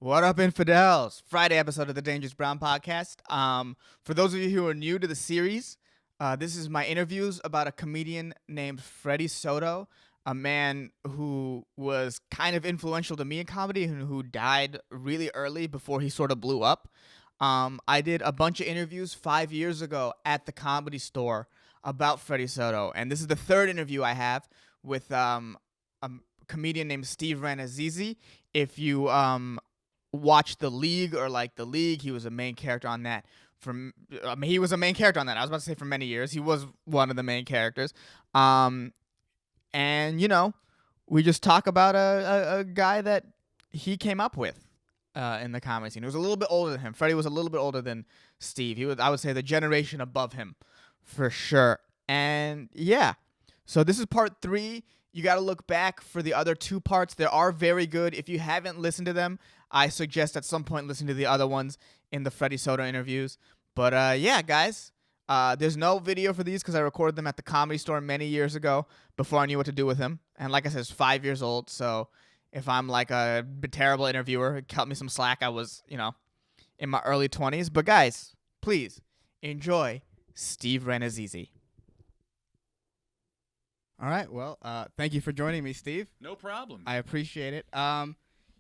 What up, infidels? Friday episode of the Dangerous Brown podcast. For those of you who are new to the series, this is my interviews about a comedian named Freddy Soto, a man who was kind of influential to me in comedy and who died really early before he sort of blew up. I did a bunch of interviews 5 years ago at the Comedy Store about Freddy Soto, and this is the third interview I have with a comedian named Steve Rannazzisi. If you watch The League or like The League, he was a main character on that. He was a main character on that. I was about to say for many years. He was one of the main characters. And we just talk about a guy that he came up with in the comedy scene. He was a little bit older than him. Freddie was a little bit older than Steve. He was, I would say, the generation above him for sure. And yeah, so this is part 3. You got to look back for the other 2 parts. They are very good. If you haven't listened to them, I suggest at some point listen to the other ones in the Freddy Soto interviews. But yeah, guys, there's no video for these because I recorded them at the Comedy Store many years ago before I knew what to do with them. And like I said, it's 5 years old. So if I'm like a terrible interviewer, cut me some slack. I was, in my early 20s. But guys, please enjoy Steve Rannazzisi. All right. Well, thank you for joining me, Steve. No problem. I appreciate it.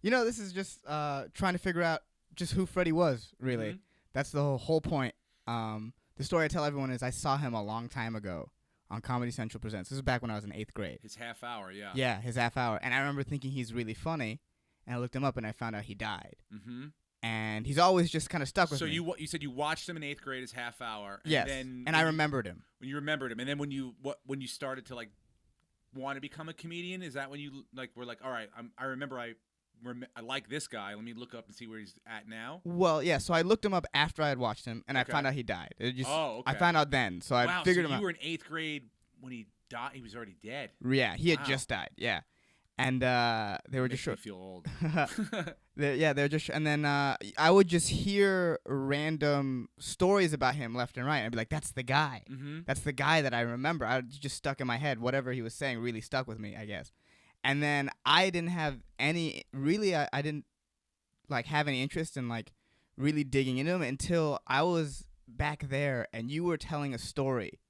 This is just trying to figure out just who Freddie was, really. Mm-hmm. That's the whole point. The story I tell everyone is I saw him a long time ago on Comedy Central Presents. This is back when I was in 8th grade. His half hour, yeah. Yeah, his half hour. And I remember thinking he's really funny, and I looked him up, and I found out he died. Mm-hmm. And he's always just kind of stuck with me. So you said you watched him in 8th grade, his half hour. And yes, then and I remembered him. When you remembered him, and then when you started to like want to become a comedian, is that when you were like, all right, I remember I like this guy. Let me look up and see where he's at now. Well, yeah. So I looked him up after I had watched him, and I found out he died. Okay. I found out then, so I figured him out. You were in 8th grade when he died. He was already dead. Yeah, he had just died. Yeah, and they were just showing. Feel old. they're just, and then I would just hear random stories about him left and right. I'd be like, "That's the guy. Mm-hmm. That's the guy that I remember." I just stuck in my head. Whatever he was saying really stuck with me, I guess. And then I didn't have any, really, I didn't have any interest in really digging into him until I was back there and you were telling a story.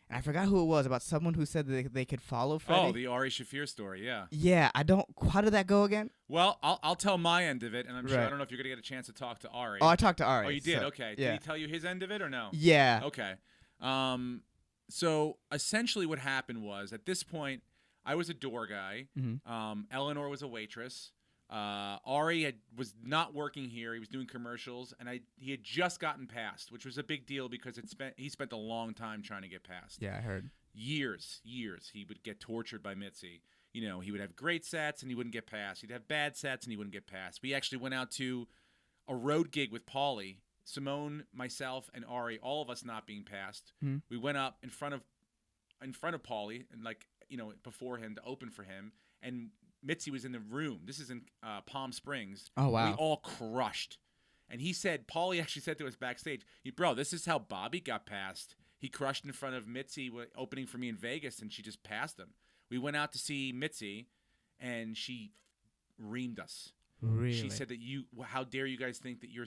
And I forgot who it was, about someone who said that they could follow Freddie. Oh, the Ari Shaffir story, yeah. Yeah, how did that go again? Well, I'll tell my end of it, and I'm sure, I don't know if you're going to get a chance to talk to Ari. Oh, I talked to Ari. Oh, you did? So, okay. Yeah. Did he tell you his end of it or no? Yeah. Okay. So essentially what happened was, at this point, I was a door guy. Mm-hmm. Eleanor was a waitress. Ari was not working here. He was doing commercials, and he had just gotten passed, which was a big deal because he spent a long time trying to get passed. Yeah, I heard. Years. He would get tortured by Mitzi. He would have great sets, and he wouldn't get passed. He'd have bad sets, and he wouldn't get passed. We actually went out to a road gig with Paulie, Simone, myself, and Ari, all of us not being passed. Mm-hmm. We went up in front of Paulie and before him to open for him, and Mitzi was in the room. This is in Palm Springs. Oh, wow. We all crushed. And Paulie actually said to us backstage, "Bro, this is how Bobby got passed. He crushed in front of Mitzi opening for me in Vegas, and she just passed him." We went out to see Mitzi, and she reamed us. Really? She said that how dare you guys think that you're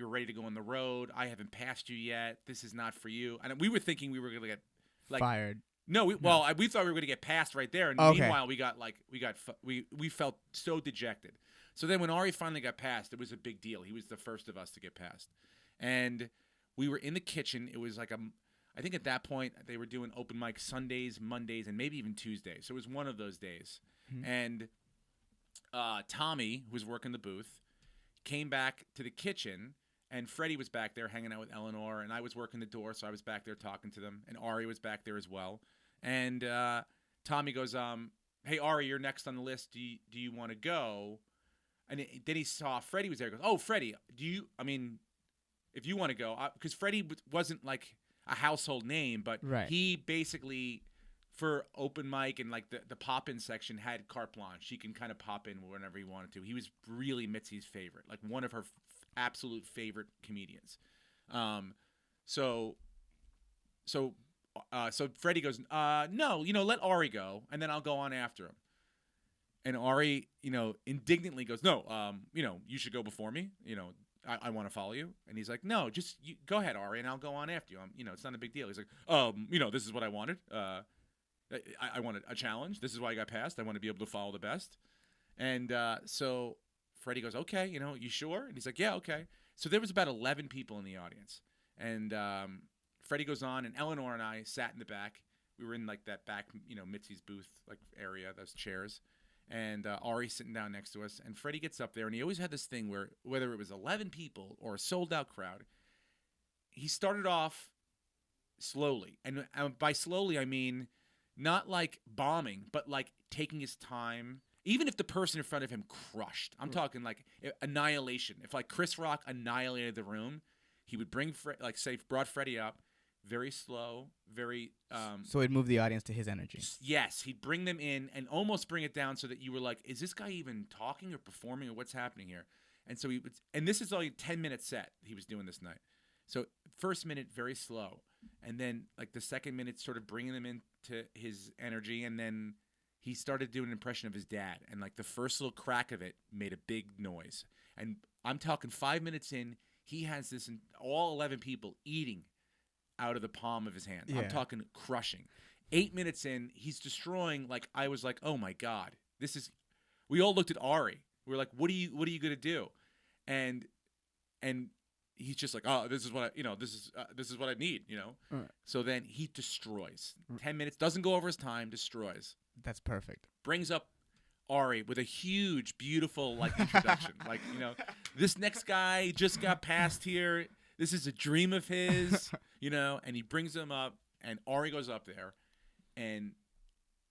ready to go on the road? I haven't passed you yet. This is not for you. And we were thinking we were going to get fired. No, we thought we were going to get passed right there, and meanwhile we felt so dejected. So then when Ari finally got passed, it was a big deal. He was the first of us to get passed, and we were in the kitchen. It was I think at that point they were doing open mic Sundays, Mondays, and maybe even Tuesdays. So it was one of those days, and Tommy, who was working the booth, came back to the kitchen. And Freddie was back there hanging out with Eleanor, and I was working the door, so I was back there talking to them. And Ari was back there as well. And Tommy goes, "Hey, Ari, you're next on the list. Do you want to go?" And then he saw Freddie was there. He goes, "Oh, Freddie, if you want to go," because Freddie wasn't like a household name, but he basically, for open mic and the pop-in section, had carte blanche. He can kind of pop in whenever he wanted to. He was really Mitzi's favorite, one of her absolute favorite comedians. So Freddie goes, "No, let Ari go, and then I'll go on after him." And Ari, indignantly goes, no, you should go before me. I want to follow you. And he's like, no, just go ahead, Ari, and I'll go on after you. It's not a big deal. He's like, this is what I wanted. I wanted a challenge. This is why I got passed. I want to be able to follow the best. And so Freddie goes, okay, you sure? And he's like, yeah, okay. So there was about 11 people in the audience. And Freddie goes on, and Eleanor and I sat in the back. We were in like that back, Mitzi's booth like area, those chairs. And Ari's sitting down next to us. And Freddie gets up there, and he always had this thing where whether it was 11 people or a sold-out crowd, he started off slowly. And by slowly, I mean not like bombing, but like taking his time. Even if the person in front of him crushed. I'm talking like annihilation. If like Chris Rock annihilated the room, he would brought Freddie up very slow, very so he'd move the audience to his energy. Yes, he'd bring them in and almost bring it down so that you were like, is this guy even talking or performing or what's happening here? And so he would, and this is only a 10-minute set he was doing this night. So first minute very slow, and then like the second minute sort of bringing them into his energy, and then he started doing an impression of his dad, and like the first little crack of it made a big noise. And I'm talking 5 minutes in, he has this all 11 people eating out of the palm of his hand. Yeah. I'm talking crushing. 8 minutes in, he's destroying. Like I was like, oh my God, this is. We all looked at Ari. We were like, what are you gonna do? And he's just like, oh, this is what this is what I need. Right. So then he destroys. 10 minutes, doesn't go over his time, destroys. That's perfect. Brings up Ari with a huge, beautiful introduction. This next guy just got passed here. This is a dream of his, and he brings him up, and Ari goes up there, and,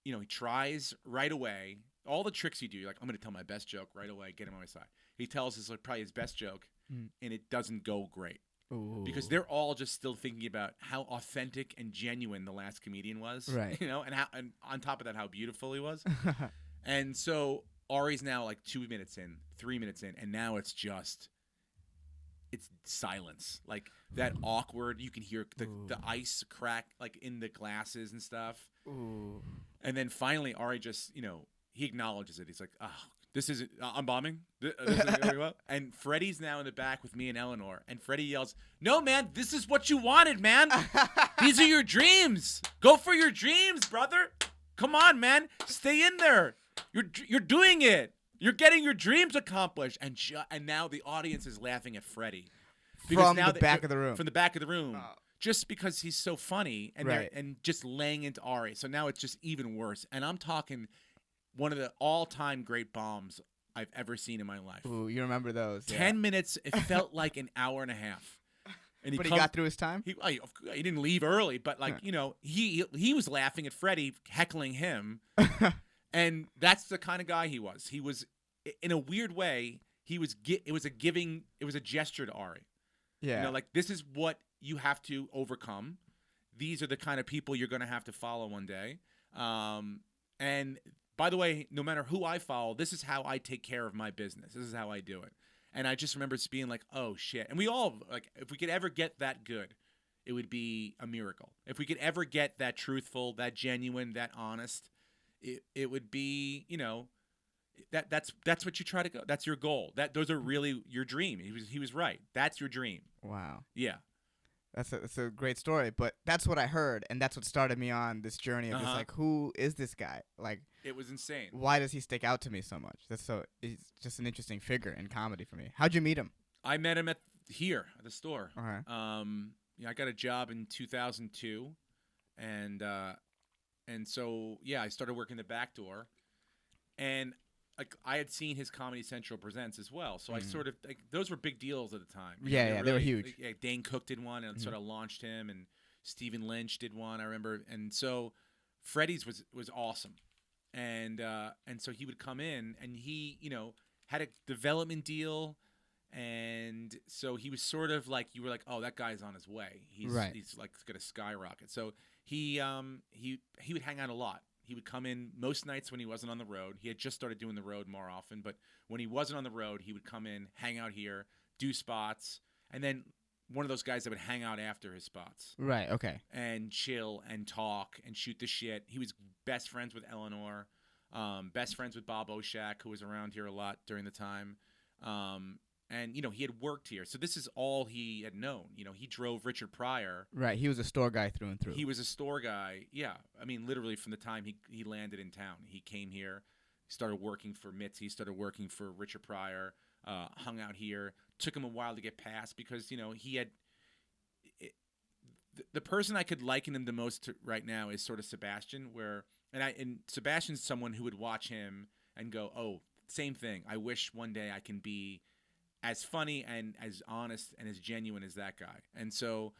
he tries right away. All the tricks you do, you're like, I'm going to tell my best joke right away, get him on my side. He tells us probably his best joke, and it doesn't go great. Ooh. Because they're all just still thinking about how authentic and genuine the last comedian was, right? And on top of that, how beautiful he was. And so Ari's now like 2 minutes in, 3 minutes in, and now it's silence. Like that awkward, you can hear the ice crack like in the glasses and stuff. Ooh. And then finally Ari just, he acknowledges it. He's like, oh, this isn't, I'm bombing. This isn't going well. And Freddie's now in the back with me and Eleanor. And Freddie yells, no, man, this is what you wanted, man. These are your dreams. Go for your dreams, brother. Come on, man. Stay in there. You're doing it. You're getting your dreams accomplished. And now the audience is laughing at Freddie. From the back of the room. From the back of the room. Just because he's so funny and right. and just laying into Ari. So now it's just even worse. And I'm talking one of the all-time great bombs I've ever seen in my life. Ooh, you remember those. 10 minutes, it felt like an hour and a half. And he got through his time? He didn't leave early, but he was laughing at Freddie, heckling him. And that's the kind of guy he was. He was, in a weird way, it was a gesture to Ari. Yeah. This is what you have to overcome. These are the kind of people you're going to have to follow one day. And by the way, no matter who I follow, this is how I take care of my business. This is how I do it. And I just remember just being like, oh, shit. And we all, if we could ever get that good, it would be a miracle. If we could ever get that truthful, that genuine, that honest, it would be, that's what you try to go. That's your goal. Those are really your dream. He was right. That's your dream. Wow. Yeah. That's a great story, but that's what I heard, and that's what started me on this journey of just who is this guy? Like, it was insane. Why does he stick out to me so much? He's just an interesting figure in comedy for me. How'd you meet him? I met him at the store. Okay. I got a job in 2002, and so I started working the back door, and I had seen his Comedy Central Presents as well, so I sort of those were big deals at the time. They were huge. Dane Cook did one and sort of launched him, and Stephen Lynch did one. I remember, and so Freddys was awesome, and so he would come in, and he had a development deal, and so he was sort of like you were like, oh, that guy's on his way. He's like gonna skyrocket. So he would hang out a lot. He would come in most nights when he wasn't on the road. He had just started doing the road more often, but when he wasn't on the road, he would come in, hang out here, do spots, and then one of those guys that would hang out after his spots. Right, okay. And chill and talk and shoot the shit. He was best friends with Eleanor. Best friends with Bob Oshak, who was around here a lot during the time. And, he had worked here. So this is all he had known. He drove Richard Pryor. Right. He was a store guy through and through. He was a store guy. Yeah. I mean, literally from the time he landed in town. He came here, started working for Mitzi, started working for Richard Pryor, hung out here. Took him a while to get past because, he had the person I could liken him the most to right now is sort of Sebastian, and Sebastian's someone who would watch him and go, oh, same thing. I wish one day I can be as funny and as honest and as genuine as that guy. And so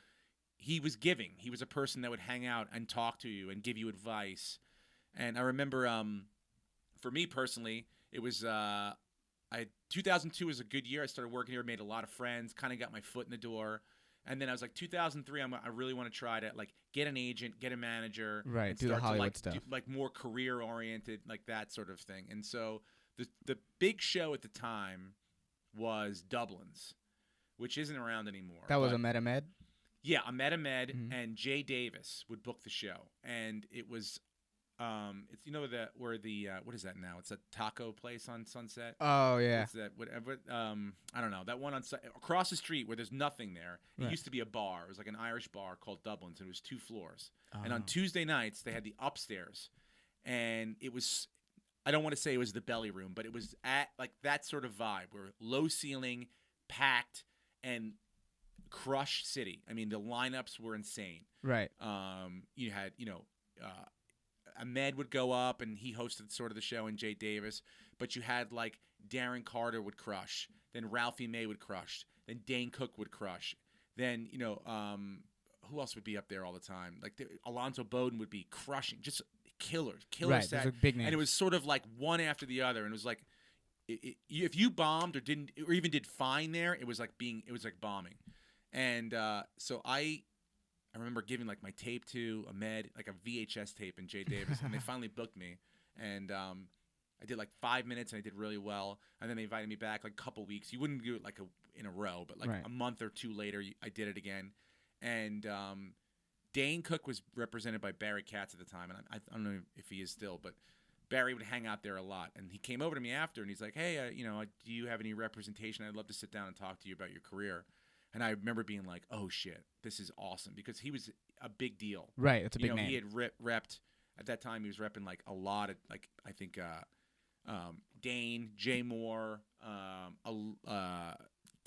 he was giving. He was a person that would hang out and talk to you and give you advice. And I remember, for me personally, it was 2002 was a good year. I started working here, made a lot of friends, kind of got my foot in the door. And then I was like, 2003, I really want to try to get an agent, get a manager, right? And do start the Hollywood to stuff, more career oriented, like that sort of thing. And so the big show at the time was Dublin's, which isn't around anymore. That was Ahmed Ahmed? Yeah, Ahmed Ahmed and Jay Davis would book the show. And it was, it's, what is that now? It's a taco place on Sunset. Oh, yeah. It's that, whatever, I don't know. That one across the street where there's nothing there. It used to be a bar. It was like an Irish bar called Dublin's, and it was 2 floors. Oh. And on Tuesday nights, they had the upstairs. And it was, I don't want to say it was the belly room, but it was at like that sort of vibe where low ceiling, packed, and Crush City. I mean, the lineups were insane. Right. You had, Ahmed would go up and he hosted sort of the show, and Jay Davis. But you had like Darren Carter would crush. Then Ralphie May would crush. Then Dane Cook would crush. Then, who else would be up there all the time? Like Alonzo Bowden would be crushing. Just killers right, set. Those are big names. And it was sort of like one after the other. And it was like, if you bombed or didn't, or even did fine there, it was like bombing. And so I remember giving like my tape to Ahmed, like a VHS tape, and Jay Davis, and they finally booked me. And I did like 5 minutes, and I did really well. And then they invited me back like a couple weeks. You wouldn't do it like in a row, but like a month or two later, I did it again. And Dane Cook was represented by Barry Katz at the time, and I don't know if he is still, but Barry would hang out there a lot. And he came over to me after, and he's like, hey, do you have any representation? I'd love to sit down and talk to you about your career. And I remember being like, oh, shit, this is awesome, because he was a big deal. Right, it's a big name. He had repped, at that time, he was repping like a lot of, like, I think Dane, Jay Moore,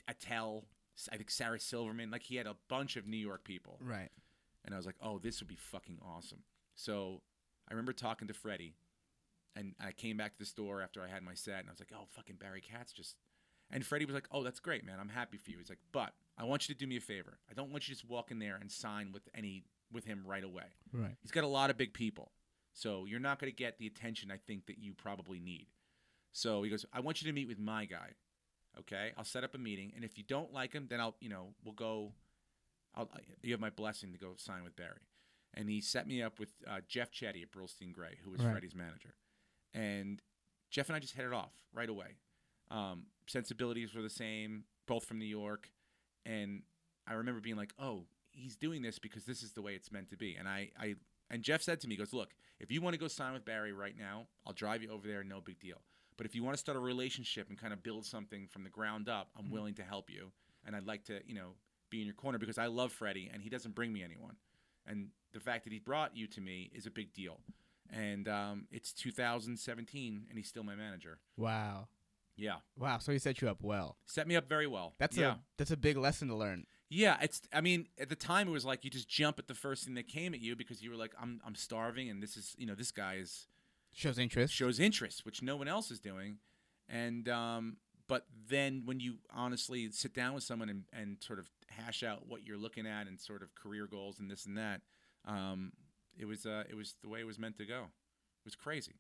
Attell, I think Sarah Silverman. Like, he had a bunch of New York people. Right. And I was like, oh, this would be fucking awesome. So I remember talking to Freddie, and I came back to the store after I had my set, and I was like, oh, fucking Barry Katz just... And Freddie was like, oh, that's great, man. I'm happy for you. He's like, but I want you to do me a favor. I don't want you to just walk in there and sign with him right away. Right. He's got a lot of big people. So you're not going to get the attention I think that you probably need. So he goes, I want you to meet with my guy. Okay? I'll set up a meeting. And if you don't like him, then we'll go. You have my blessing to go sign with Barry. And he set me up with Jeff Chetty at Burlstein Gray, who was Freddie's manager. And Jeff and I just hit it off right away. Sensibilities were the same, both from New York. And I remember being like, oh, he's doing this because this is the way it's meant to be. And Jeff said to me, he goes, look, if you want to go sign with Barry right now, I'll drive you over there, no big deal. But if you want to start a relationship and kind of build something from the ground up, I'm willing to help you. And I'd like to, be in your corner because I love Freddie and he doesn't bring me anyone. And the fact that he brought you to me is a big deal. And it's 2017 and he's still my manager. Wow. Yeah. Wow. So he set you up well. Set me up very well. That's a big lesson to learn. Yeah. At the time it was like you just jump at the first thing that came at you because you were like, I'm starving and this is, this guy is shows interest, which no one else is doing. And but then when you honestly sit down with someone and sort of hash out what you're looking at and sort of career goals and this and that, it was the way it was meant to go. It was crazy.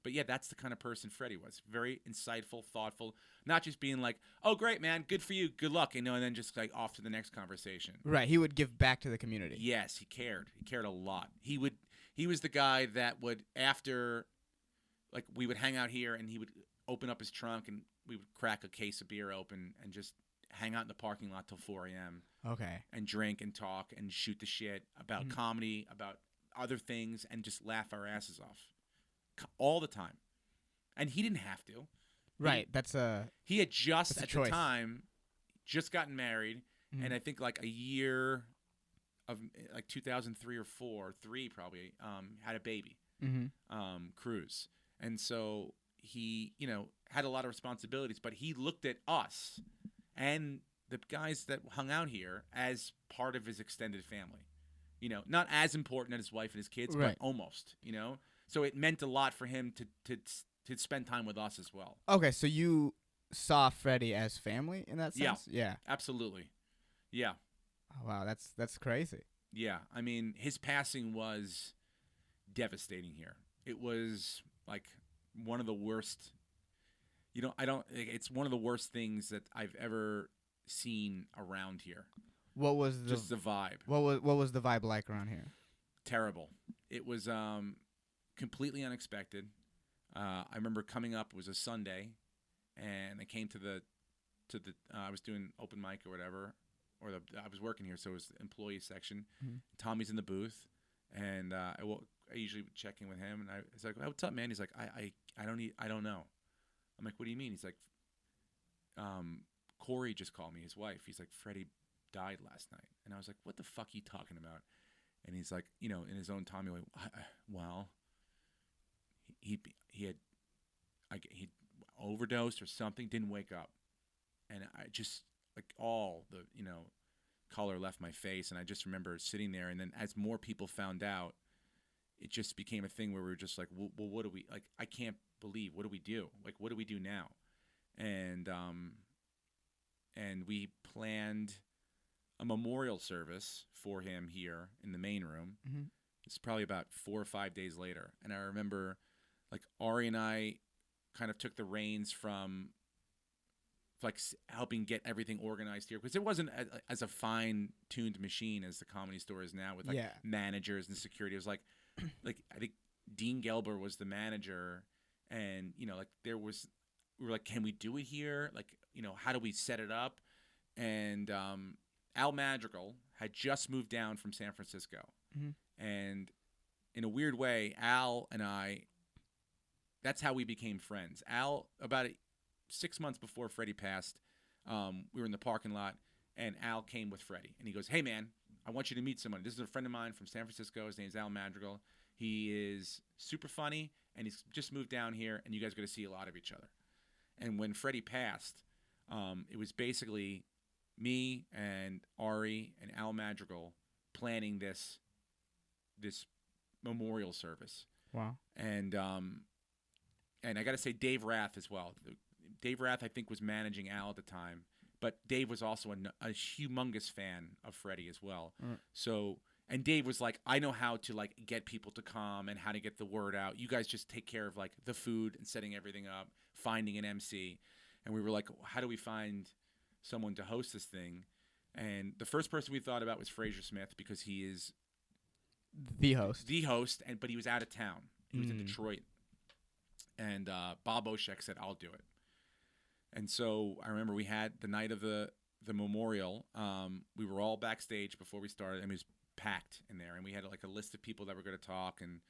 But yeah, that's the kind of person Freddie was. Very insightful, thoughtful, not just being like, oh, great, man, good for you, good luck, and then just like off to the next conversation. Right, he would give back to the community. Yes, he cared. He cared a lot. He was the guy that would, after, like, we would hang out here and he would open up his trunk and we would crack a case of beer open and just hang out in the parking lot till 4 a.m. Okay. And drink and talk and shoot the shit about comedy, about other things, and just laugh our asses off. All the time. and he didn't have to. Right. He had just at the choice. time just gotten married, and I think like a year of like 2003 or 3 probably had a baby, Cruz, and so he had a lot of responsibilities, but he looked at us and the guys that hung out here as part of his extended family. Not as important as his wife and his kids, Right. but almost. So it meant a lot for him to spend time with us as well. Okay, so you saw Freddy as family in that sense? Yeah. Absolutely. Yeah. Oh, wow, that's crazy. Yeah. I mean, his passing was devastating here. It was like one of the worst. It's one of the worst things that I've ever seen around here. What was just the vibe? What was the vibe like around here? Terrible. It was completely unexpected. I remember coming up. It was a Sunday, and I came to the I was doing open mic or whatever, I was working here, so it was the employee section. Mm-hmm. Tommy's in the booth, and I usually would check in with him, and I was like, "What's up, man?" He's like, "I don't know." I'm like, "What do you mean?" He's like, "Corey just called me, his wife." He's like, "Freddie died last night," and I was like, "What the fuck are you talking about?" And he's like, in his own Tommy way, well, he overdosed or something, didn't wake up, and I just like all the color left my face, and I just remember sitting there, and then as more people found out, it just became a thing where we were just like, well, what do we like? I can't believe, what do we do? Like, what do we do now? And we planned a memorial service for him here in the main room. Mm-hmm. It's probably about 4 or 5 days later, and I remember like Ari and I kind of took the reins from like helping get everything organized here, because it wasn't as a fine-tuned machine as the Comedy Store is now with like managers and security. It was like I think Dean Gelber was the manager, and like we were like, can we do it here? Like, how do we set it up? And Al Madrigal had just moved down from San Francisco, and in a weird way, Al and I, that's how we became friends. Al, about 6 months before Freddie passed, we were in the parking lot, and Al came with Freddie, and he goes, "Hey man, I want you to meet someone. This is a friend of mine from San Francisco. His name's Al Madrigal. He is super funny, and he's just moved down here, and you guys are going to see a lot of each other." And when Freddie passed, it was basically me and Ari and Al Madrigal planning this memorial service. Wow. And I got to say Dave Rath as well. Dave Rath, I think, was managing Al at the time, but Dave was also a humongous fan of Freddie as well. So, and Dave was like, "I know how to like get people to come and how to get the word out. You guys just take care of like the food and setting everything up, finding an MC." And we were like, "How do we find someone to host this thing?" And the first person we thought about was Fraser Smith, because he is the host, but he was out of town. He was in Detroit. And Bob Oshek said, "I'll do it." And so I remember we had the night of the memorial. We were all backstage before we started, and it was packed in there. And we had like a list of people that were going to talk, and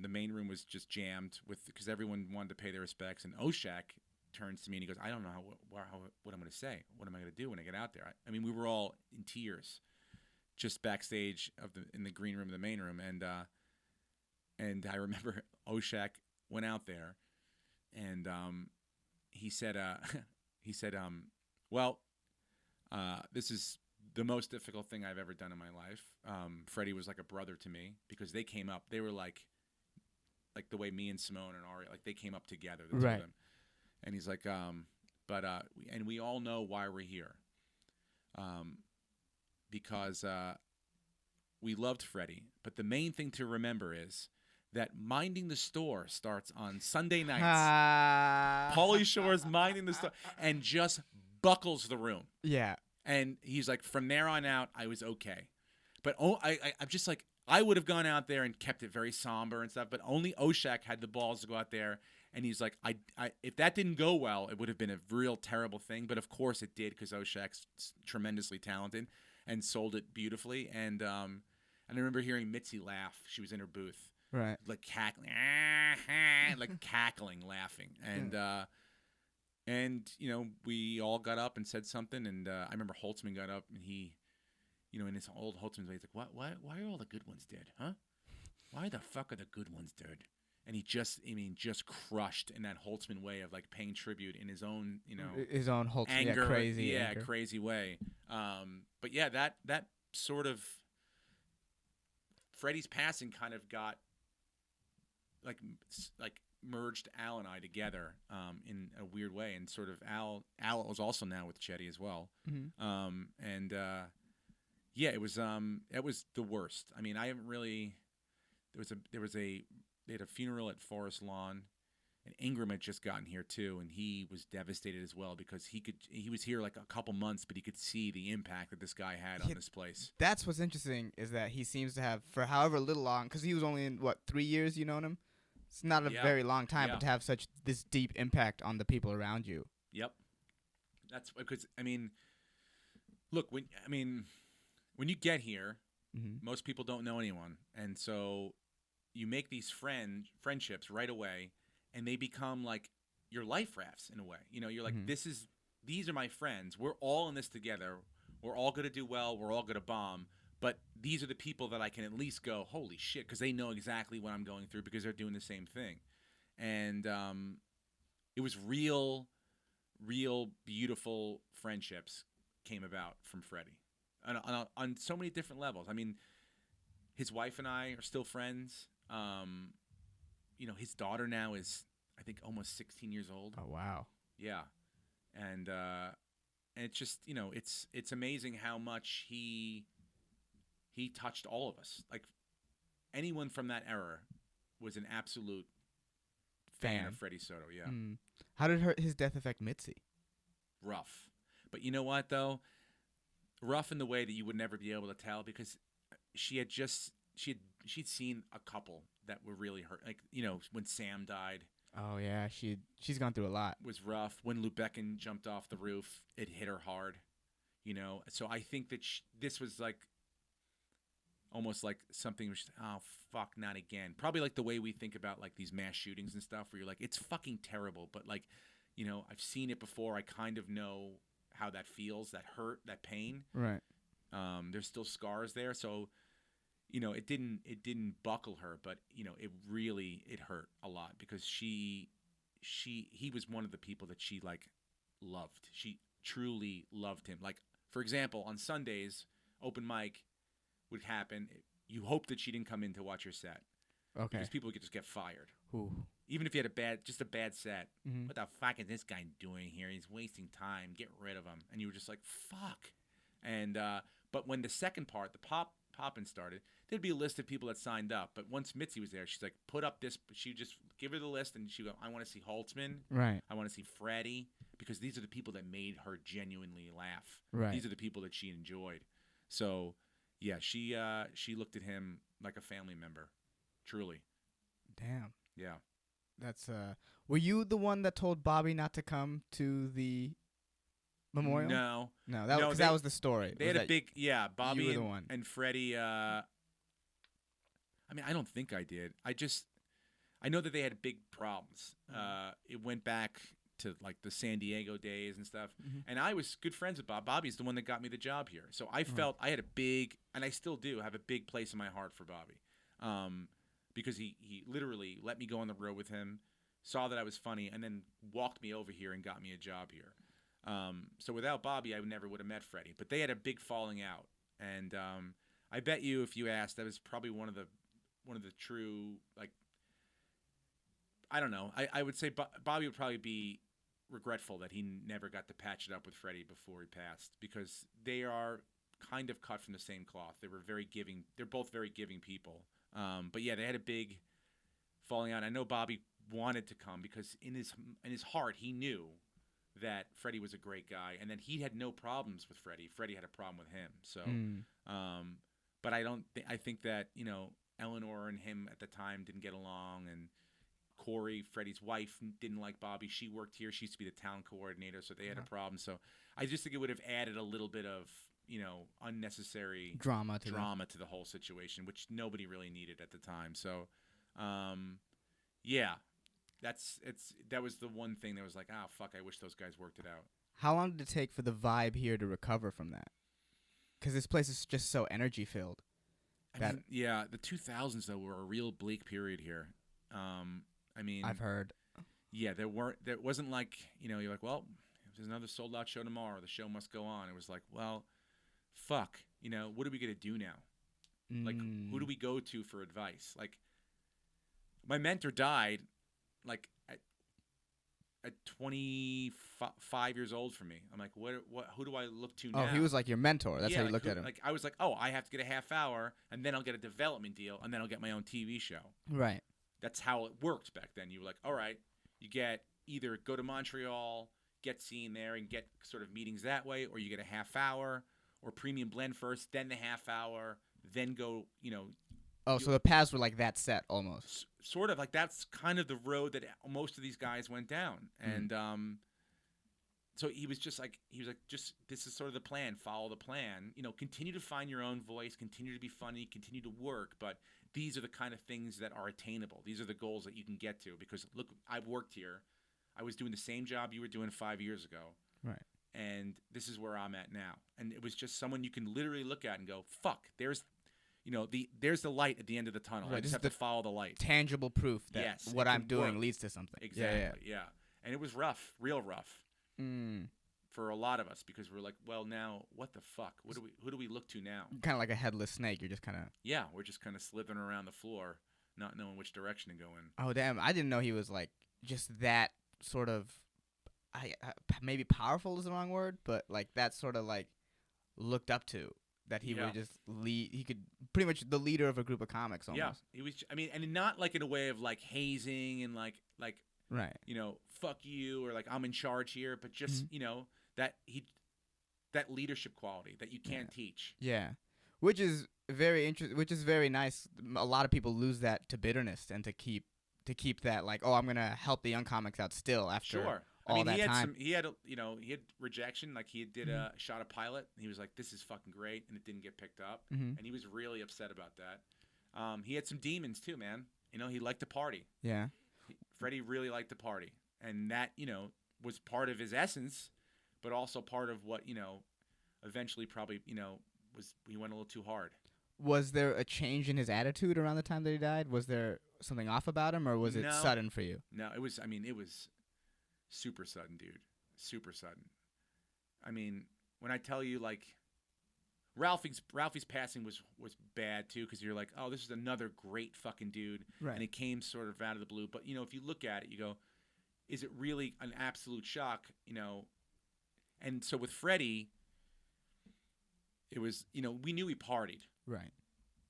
the main room was just jammed because everyone wanted to pay their respects. And Oshek turns to me and he goes, "I don't know what I'm going to say. What am I going to do when I get out there?" I mean, we were all in tears, just backstage in the green room, the main room, and I remember Oshek went out there, and he said, "Well, this is the most difficult thing I've ever done in my life. Freddie was like a brother to me, because they came up. They were like the way me and Simone and Ari, like they came up together, the two of them." And he's like, and we all know why we're here, because we loved Freddie. But the main thing to remember is that Minding the Store starts on Sunday nights. Pauly Shore's Minding the Store, and just buckles the room. Yeah. And he's like, from there on out, I was okay. But I'm just like, I would have gone out there and kept it very somber and stuff, but only Oshek had the balls to go out there. And he's like, if that didn't go well, it would have been a real terrible thing. But of course it did, because Oshek's tremendously talented and sold it beautifully. And I remember hearing Mitzi laugh. She was in her booth. Right. like cackling, like cackling, laughing, and we all got up and said something, and I remember Holtzman got up and he, in his old Holtzman way, he's like, why are all the good ones dead, huh? Why the fuck are the good ones dead? And he just crushed in that Holtzman way of like paying tribute in his own, his own Holtzman, anger, anger. crazy way. But yeah, that sort of Freddie's passing kind of got like merged Al and I together in a weird way, and sort of Al was also now with Chetty as well. Mm-hmm. Yeah, it was the worst. I mean, I haven't really. They had a funeral at Forest Lawn, and Ingram had just gotten here too, and he was devastated as well because he was here like a couple months, but he could see the impact that this guy had on this place. That's what's interesting, is that he seems to have, for however little long, because he was only in 3 years you known him. It's not a very long time, but to have this deep impact on the people around you. Yep, that's because look, when you get here, most people don't know anyone, and so you make these friendships right away, and they become like your life rafts in a way. You're like, these are my friends. We're all in this together. We're all going to do well. We're all going to bomb. But these are the people that I can at least go, holy shit, because they know exactly what I'm going through because they're doing the same thing. And it was real beautiful friendships came about from Freddie on so many different levels. I mean, his wife and I are still friends. His daughter now is, I think, almost 16 years old. Oh, wow. Yeah. And it's just, it's amazing how much he touched all of us. Like, anyone from that era was an absolute fan of Freddy Soto, yeah. How did his death affect Mitzi? Rough. But you know what, though? Rough in the way that you would never be able to tell, because she'd seen a couple that were really hurt. Like, when Sam died. Oh, yeah. She's gone through a lot. It was rough. When Lubekin jumped off the roof, it hit her hard. So I think that this was like almost like something which, oh, fuck, not again. Probably like the way we think about like these mass shootings and stuff, where you're like, it's fucking terrible. But like, I've seen it before. I kind of know how that feels, that hurt, that pain. Right. There's still scars there. So, it didn't buckle her, but it hurt a lot, because he was one of the people that she like loved. She truly loved him. Like, for example, on Sundays, open mic would happen. You hope that she didn't come in to watch your set. Okay. Because people could just get fired. Ooh. Even if you had a bad set. Mm-hmm. What the fuck is this guy doing here? He's wasting time. Get rid of him. And you were just like, fuck. And but when the second part, the poppin' started, there'd be a list of people that signed up. But once Mitzi was there, she's like, put up this. She would just give her the list, and she would go, I want to see Holtzman. Right. I want to see Freddy, because these are the people that made her genuinely laugh. Right. These are the people that she enjoyed. So, yeah, she looked at him like a family member, truly. Damn. Yeah. That's Were you the one that told Bobby not to come to the memorial? No. That was the story. They had a big, Bobby the one. and Freddie. I mean, I don't think I did. I know that they had big problems. It went back to like the San Diego days and stuff. Mm-hmm. And I was good friends with Bob. Bobby's the one that got me the job here. So I felt I had a big, and I still do have a big place in my heart for Bobby. Because he literally let me go on the road with him, saw that I was funny, and then walked me over here and got me a job here. So without Bobby, I never would have met Freddie. But they had a big falling out, and I bet you, if you asked, that was probably one of the true, like, I don't know. I would say Bobby would probably be regretful that he never got to patch it up with Freddie before he passed, because they are kind of cut from the same cloth. They were very giving. They're both very giving people. But yeah, they had a big falling out. I know Bobby wanted to come because in his heart he knew that Freddie was a great guy, and that he had no problems with Freddie. Freddie had a problem with him. So, but I think that Eleanor and him at the time didn't get along, and Corey, Freddie's wife, didn't like Bobby. She worked here. She used to be the town coordinator, so they had a problem. So I just think it would have added a little bit of unnecessary drama to the whole situation, which nobody really needed at the time. So, Yeah, that was the one thing that was like, oh fuck, I wish those guys worked it out. How long did it take for the vibe here to recover from that? Because this place is just so energy filled. I mean, yeah, the 2000s though were a real bleak period here. I mean, I've heard. Yeah, there wasn't like, you're like, well, if there's another sold out show tomorrow, the show must go on. It was like, well, fuck, what are we gonna do now? Like, who do we go to for advice? Like, my mentor died, like at 25 years old for me. I'm like, who do I look to now? Oh, he was like your mentor. That's how you looked at him. Like, I was like, oh, I have to get a half hour, and then I'll get a development deal, and then I'll get my own TV show. Right. That's how it worked back then. You were like, all right, you get either go to Montreal, get seen there, and get sort of meetings that way, or you get a half hour, or premium blend first, then the half hour, then go, Oh, so the paths were like that set almost. Sort of like that's kind of the road that most of these guys went down, and so he was like, just this is sort of the plan. Follow the plan. Continue to find your own voice. Continue to be funny. Continue to work. But these are the kind of things that are attainable. These are the goals that you can get to. Because look, I've worked here. I was doing the same job you were doing 5 years ago. Right. And this is where I'm at now. And it was just someone you can literally look at and go, "Fuck, there's the light at the end of the tunnel. Right, I just have to follow the light." Tangible proof that what I'm doing leads to something. Exactly. Yeah. And it was rough, real rough. For a lot of us, because we're like, well, now what the fuck? Who do we look to now? Kind of like a headless snake. You're just kind of we're just kind of slithering around the floor, not knowing which direction to go in. Oh damn! I didn't know he was like just that sort of. Maybe powerful is the wrong word, but like that sort of like looked up to. That he would just lead. He could pretty much the leader of a group of comics almost. Yeah, he was. I mean, and not like in a way of like hazing and like right. Fuck you or like I'm in charge here, but just that leadership quality that you can't teach. Yeah, which is very interesting. Which is very nice. A lot of people lose that to bitterness and to keep that like, oh, I'm gonna help the young comics out still after. Sure. All that time. He had rejection. Like he did a shot a pilot. And he was like, "This is fucking great," and it didn't get picked up. And he was really upset about that. He had some demons too, man. He liked to party. Yeah. Freddie really liked to party, and that was part of his essence, but also part of what eventually probably was he went a little too hard. Was there a change in his attitude around the time that he died? Was there something off about him, or was it sudden for you? No, it was. I mean, it was. Super sudden, dude. Super sudden. I mean, when I tell you, like, Ralphie's passing was bad, too, because you're like, oh, this is another great fucking dude. Right. And it came sort of out of the blue. But, if you look at it, you go, is it really an absolute shock, And so with Freddie, it was, we knew he partied. Right.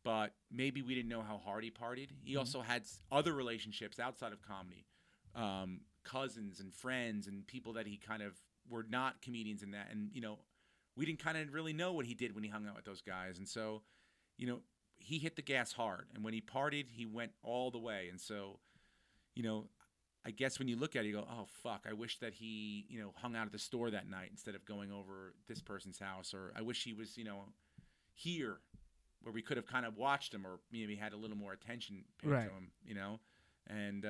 But maybe we didn't know how hard he partied. He also had other relationships outside of comedy. Cousins and friends and people that he kind of were not comedians in that, and we didn't kind of really know what he did when he hung out with those guys, and so he hit the gas hard, and when he partied he went all the way, and so I guess when you look at it you go, oh fuck, I wish that he hung out at the store that night instead of going over this person's house, or I wish he was here where we could have kind of watched him, or maybe had a little more attention paid to him, and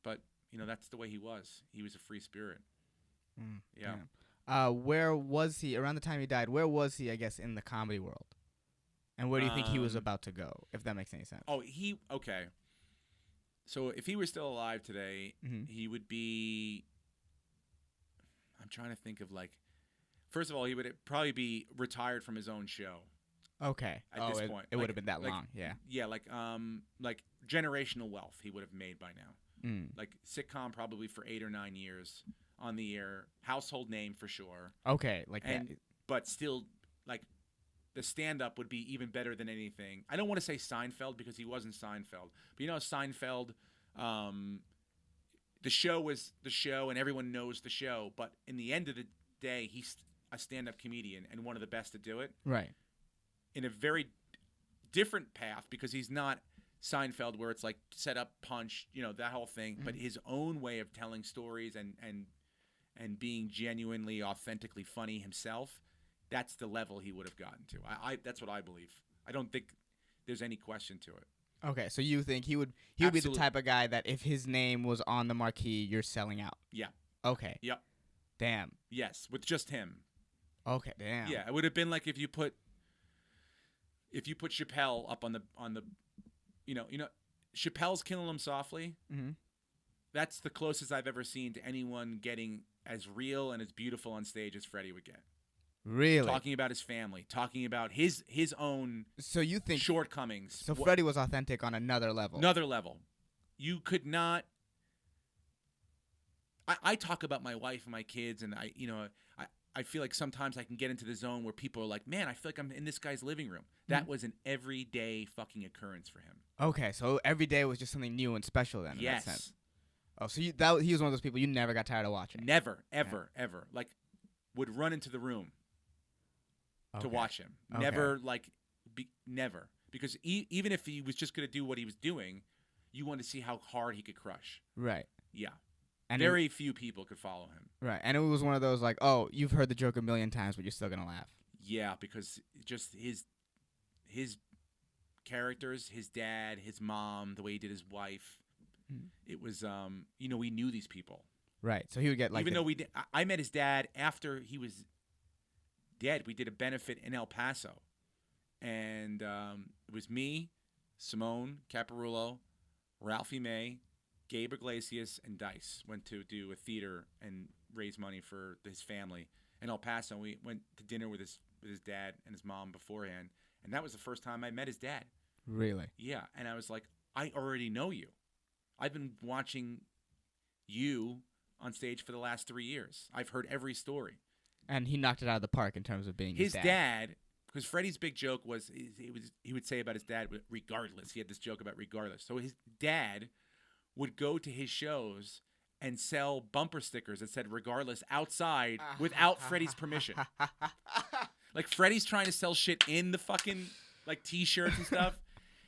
but that's the way he was. He was a free spirit. Yeah. Where was he around the time he died? Where was he, I guess, in the comedy world? And where do you think he was about to go, if that makes any sense? Oh, okay. So if he were still alive today, he would be, I'm trying to think of like, first of all, he would probably be retired from his own show. Okay. At this point. It would have been that long, yeah. Yeah, like generational wealth he would have made by now. Like sitcom probably for 8 or 9 years on the air, household name for sure. Okay, like that. But still, like the stand-up would be even better than anything. I don't want to say Seinfeld because he wasn't Seinfeld, but Seinfeld, the show was the show and everyone knows the show. But in the end of the day, he's a stand-up comedian and one of the best to do it. Right. In a very different path because he's not Seinfeld where it's like set up, punch, that whole thing, but his own way of telling stories and being genuinely, authentically funny himself, that's the level he would have gotten to. I that's what I believe. I don't think there's any question to it. Okay, so you think he would be the Absolutely. type of guy that if his name was on the marquee, you're selling out. Yeah. Okay. Yep. Damn. Yes, with just him. Okay. Damn. Yeah, it would have been like if you put Chappelle up on the you know Chappelle's Killing Him Softly. Mm-hmm. That's the closest I've ever seen to anyone getting as real and as beautiful on stage as Freddie would get. Really? Talking about his family, talking about his own So you think shortcomings. So Freddie was authentic on another level. Another level. You could not. I talk about my wife and my kids, and I feel like sometimes I can get into the zone where people are like, man, I feel like I'm in this guy's living room. That was an everyday fucking occurrence for him. Okay, so every day was just something new and special then. Yes. In that sense. Oh, so he was one of those people you never got tired of watching. Never, ever, ever. Like, would run into the room to watch him. Okay. Never, never. Because even if he was just going to do what he was doing, you want to see how hard he could crush. Right. Yeah. And very few people could follow him. Right. And it was one of those like, oh, you've heard the joke a million times, but you're still going to laugh. Yeah, because just his characters, his dad, his mom, the way he did his wife, it was, we knew these people. Right. So he would get like. Even though I met his dad after he was dead. We did a benefit in El Paso. And it was me, Simone Caparulo, Ralphie May, Gabe Iglesias, and Dice went to do a theater and raise money for his family in El Paso. We went to dinner with his dad and his mom beforehand, and that was the first time I met his dad. Really? Yeah, and I was like, I already know you. I've been watching you on stage for the last 3 years. I've heard every story. And he knocked it out of the park in terms of being his dad. Because Freddie's big joke was he would say about his dad, regardless. He had this joke about regardless. So his dad would go to his shows and sell bumper stickers that said regardless outside without Freddie's permission. Like Freddie's trying to sell shit in the fucking like T-shirts and stuff.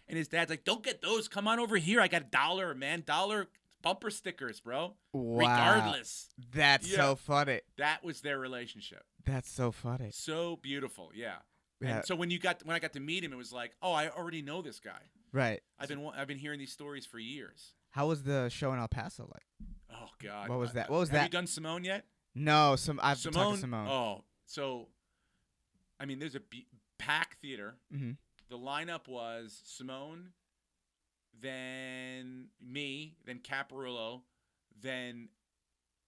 And his dad's like, don't get those. Come on over here. I got $1, man. $1 bumper stickers, bro. Wow. Regardless. That's so funny. That was their relationship. That's so funny. So beautiful. Yeah. Yeah. And so when I got to meet him, it was like, oh, I already know this guy. Right. I've been hearing these stories for years. How was the show in El Paso like? Oh God. What was that? Have you done Simone yet? No, I've talked to Simone. Oh, so I mean, there's a pack theater. Mm-hmm. The lineup was Simone, then me, then Caparulo, then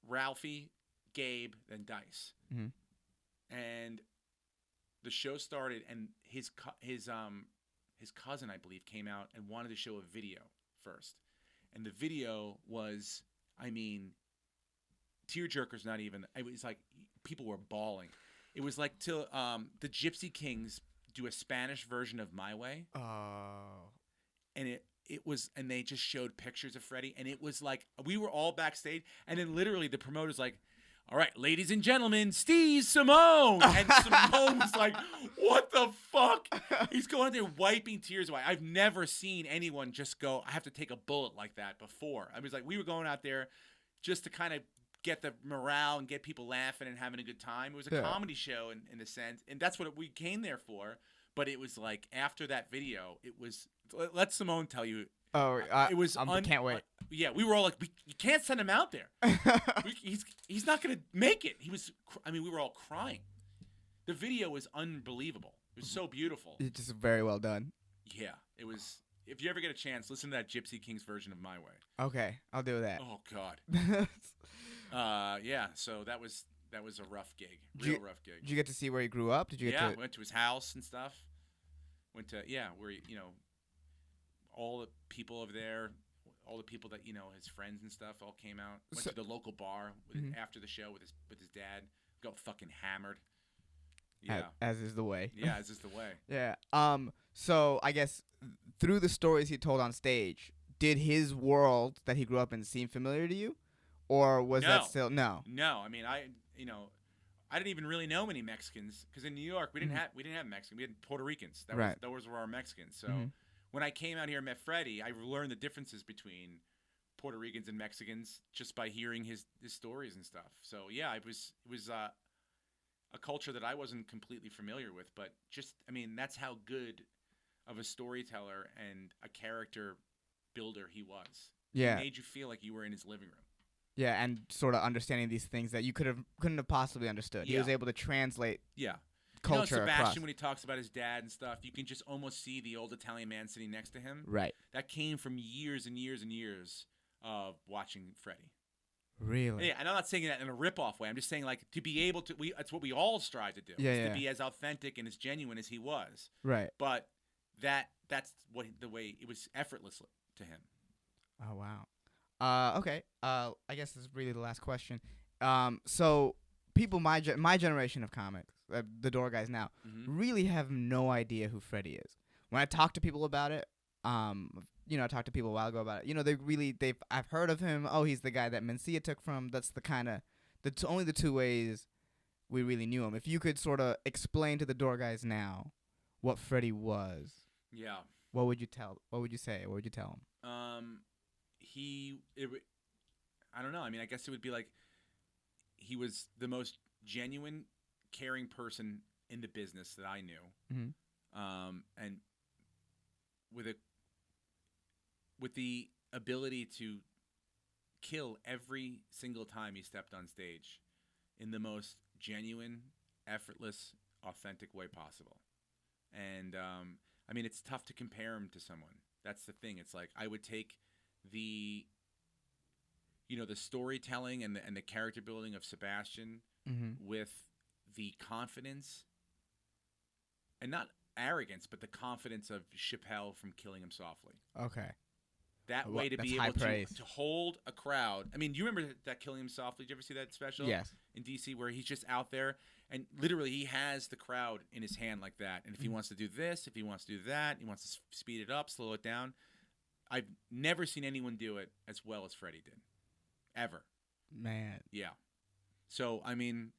Ralphie, Gabe, then Dice. Mm-hmm. And the show started, and his cousin, I believe, came out and wanted to show a video first. And the video was, I mean, tearjerkers. Not even. It was like people were bawling. It was like till the Gypsy Kings do a Spanish version of My Way. Oh. And it was, and they just showed pictures of Freddie, and it was like we were all backstage, and then literally the promoter's like, all right, ladies and gentlemen, Steve Simone. And Simone was like, what the fuck? He's going out there wiping tears away. I've never seen anyone just go, I have to take a bullet like that before. I was like, we were going out there just to kind of get the morale and get people laughing and having a good time. It was a comedy show in a sense, and that's what we came there for. But it was like, after that video, it was, let Simone tell you. Oh, it was. I can't wait. Yeah, we were all like, you can't send him out there. He's not gonna make it. We were all crying. The video was unbelievable. It was so beautiful. It's just very well done. Yeah, it was. If you ever get a chance, listen to that Gypsy Kings version of My Way. Okay, I'll do that. Oh God. Yeah. So that was a rough gig. Rough gig. Did you get to see where he grew up? We went to his house and stuff. Where all the people over there, all the people that his friends and stuff all came out. Went to the local bar after the show with his dad. Got fucking hammered. Yeah, as is the way. Yeah, as is the way. Yeah. So I guess through the stories he told on stage, did his world that he grew up in seem familiar to you, or was that still no? No, I mean I didn't even really know many Mexicans because in New York we didn't have Mexicans. We had Puerto Ricans. Those were our Mexicans. So when I came out here and met Freddie, I learned the differences between Puerto Ricans and Mexicans just by hearing his stories and stuff. So yeah, it was a culture that I wasn't completely familiar with, but just that's how good of a storyteller and a character builder he was. Yeah. He made you feel like you were in his living room. Yeah, and sort of understanding these things that you couldn't have possibly understood. He was able to translate. Yeah. Culture Sebastian, across. when he talks about his dad and stuff, you can just almost see the old Italian man sitting next to him. Right. That came from years and years and years of watching Freddy. Really? Yeah, and I'm not saying that in a rip-off way. I'm just saying, like, to be able to, that's what we all strive to do. Yeah, to be as authentic and as genuine as he was. Right. But that's the way it was effortless to him. Oh, wow. Okay. I guess this is really the last question. So people my generation of comics, the door guys now, really have no idea who Freddy is. When I talk to people about it, I talked to people a while ago about it. I've heard of him. Oh, he's the guy that Mencia took from. That's the kind of only the two ways we really knew him. If you could sort of explain to the door guys now what Freddy was, what would you tell? What would you say? What would you tell him? I don't know. I mean, I guess it would be like he was the most genuine, caring person in the business that I knew, and with the ability to kill every single time he stepped on stage in the most genuine, effortless, authentic way possible. And I mean, it's tough to compare him to someone. That's the thing. It's like I would take the storytelling and the character building of Sebastian with the confidence, and not arrogance, but the confidence of Chappelle from Killing Him Softly. Okay. That way to be able to hold a crowd. I mean, you remember that Killing Him Softly? Did you ever see that special? Yes. In DC, where he's just out there and literally he has the crowd in his hand like that. And if he wants to do this, if he wants to do that, he wants to speed it up, slow it down. I've never seen anyone do it as well as Freddy did. Ever. Man. Yeah. So, I mean,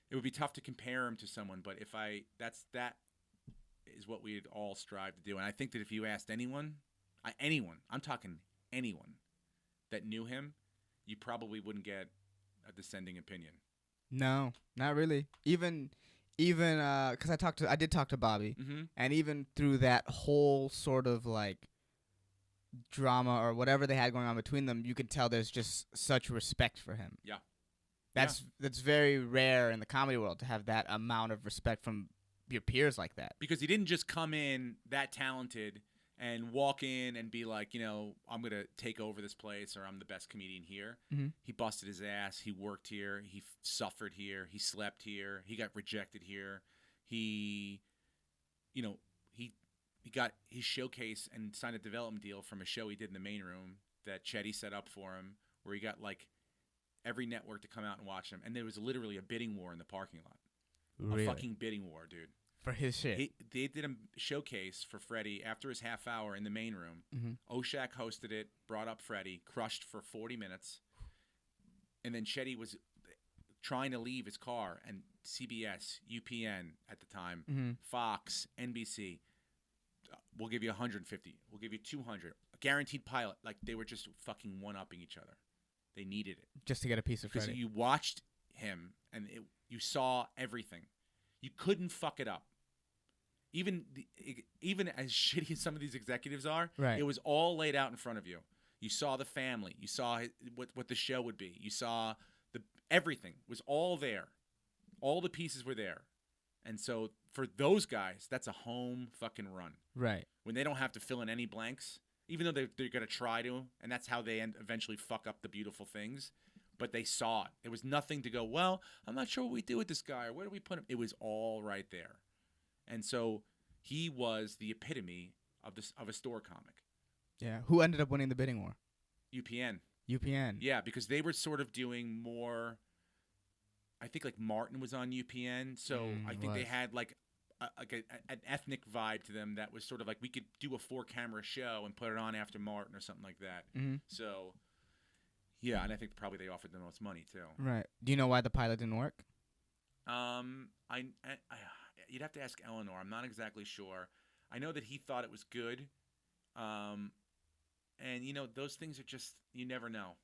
it would be tough to compare him to someone, but that is what we'd all strive to do. And I think that if you asked anyone, I'm talking anyone that knew him, you probably wouldn't get a dissenting opinion. No, not really. Even because I did talk to Bobby, and even through that whole sort of like drama or whatever they had going on between them, you could tell there's just such respect for him. Yeah. That's very rare in the comedy world to have that amount of respect from your peers like that. Because he didn't just come in that talented and walk in and be like, I'm going to take over this place or I'm the best comedian here. He busted his ass. He worked here. He suffered here. He slept here. He got rejected here. He got his showcase and signed a development deal from a show he did in the main room that Chetty set up for him, where he got like every network to come out and watch him. And there was literally a bidding war in the parking lot. Really? A fucking bidding war, dude. For his shit. They did a showcase for Freddy after his half hour in the main room. Oshak hosted it, brought up Freddy, crushed for 40 minutes. And then Chetty was trying to leave his car, and CBS, UPN at the time, Fox, NBC, we'll give you 150. We'll give you 200. A guaranteed pilot. Like, they were just fucking one-upping each other. They needed it. Just to get a piece of Freddy. Because you watched him, and you saw everything. You couldn't fuck it up. Even as shitty as some of these executives are, it was all laid out in front of you. You saw the family. You saw what the show would be. You saw everything was all there. All the pieces were there. And so for those guys, that's a home fucking run. Right. When they don't have to fill in any blanks, even though they're going to try to, and that's how they eventually fuck up the beautiful things. But they saw it. There was nothing to go, well, I'm not sure what we do with this guy or where do we put him. It was all right there. And so he was the epitome of a store comic. Yeah. Who ended up winning the bidding war? UPN. UPN. Yeah, because they were sort of doing more. I think like Martin was on UPN, so I think they had like an ethnic vibe to them that was sort of like we could do a 4-camera show and put it on after Martin or something like that. So yeah, and I think probably they offered the most money too. Right. Do you know why the pilot didn't work? You'd have to ask Eleanor. I'm not exactly sure. I know that he thought it was good. And those things are just, you never know.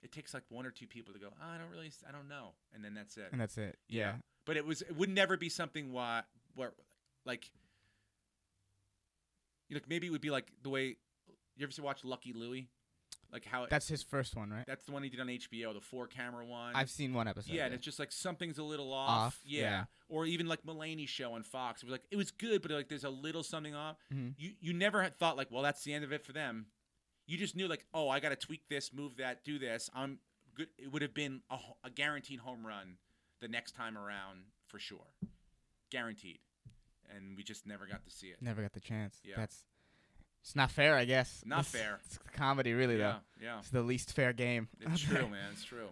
It takes like one or two people to go, I don't know. And then that's it. And that's it. Yeah. But it would never be something where like maybe it would be like the way you ever watch Lucky Louie, like how That's his first one, right? that's the one he did on HBO, the 4-camera one. I've seen one episode. Yeah, and it's just like something's a little off. Yeah. Or even like Mulaney's show on Fox. It was like it was good, but like there's a little something off. Mm-hmm. You never had thought like, well, that's the end of it for them. You just knew like, oh, I got to tweak this, move that, do this. I'm good. It would have been a guaranteed home run the next time around for sure, guaranteed. And we just never got to see it. Never got the chance. Yeah. It's not fair, I guess. Not fair. It's comedy, really, though. Yeah. It's the least fair game. It's true, man. It's true.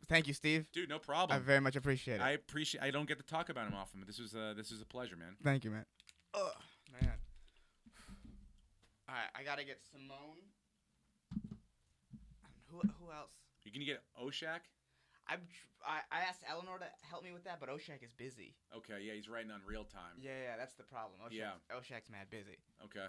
Thank you, Steve. Dude, no problem. I very much appreciate it. I don't get to talk about him often, but this is a pleasure, man. Thank you, man. Oh, man. All right, I gotta get Simone. Who else? You can get Oshak. I asked Eleanor to help me with that, but Oshak is busy. Okay, yeah, he's writing on real time. Yeah, that's the problem. Oshak's mad busy. Okay.